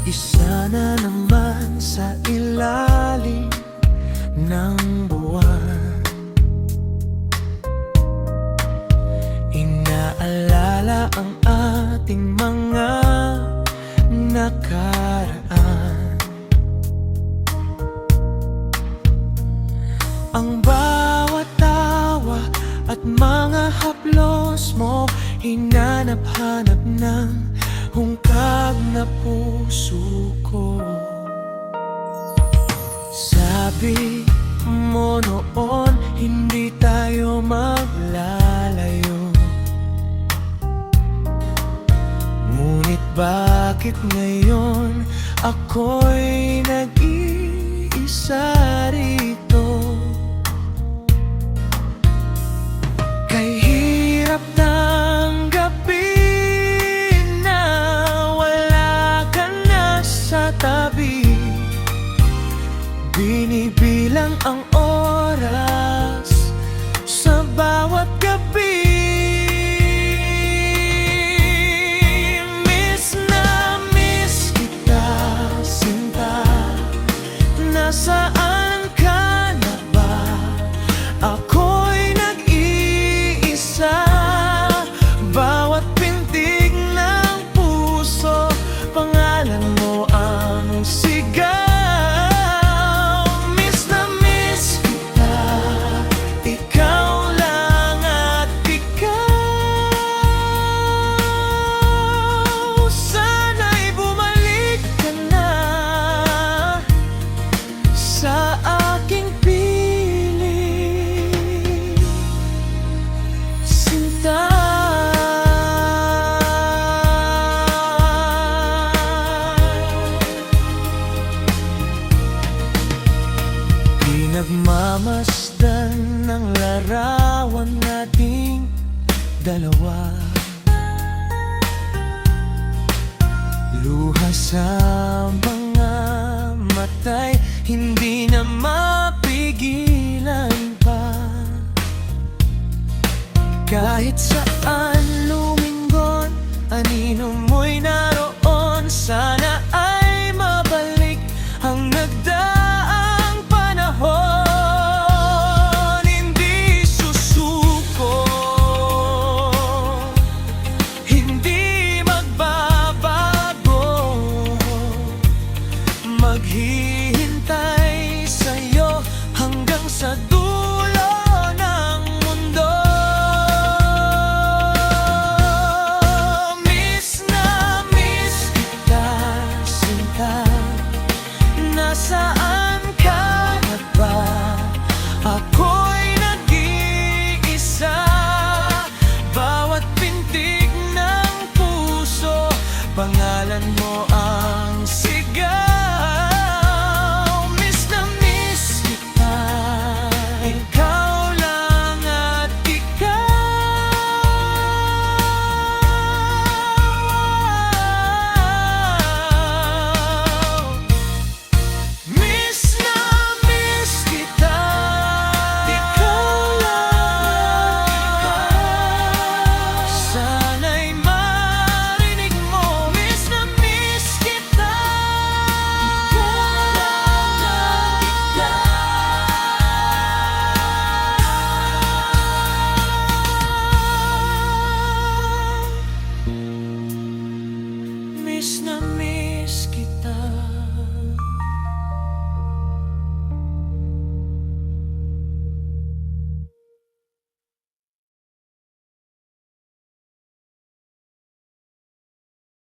Isa na naman sa ilalim ng buwan, inaalala ang ating mga nakaraan. Ang bawat tawa at mga haplos mo, hinanap-hanap ng hungkag na puso ko. Sabi mo noon, hindi tayo maglalayo. Ngunit bakit ngayon ako'y nag-iisa rito? Kay hirap tanggapin na wala ka na sa tabi. Binibilang ang oras sa bawat gabi. Miss na miss kita, sinta. Nasaan ka na ba? Ako'y nag-iisa. Bawat pintig ng puso, pangalan mo ang sigaw. Sa aking piling, sinta. Pinagmamasdan ng larawan nating dalawa, luha sa mga matay, hindi na mapigilan pa. Kahit saan lumingon, anino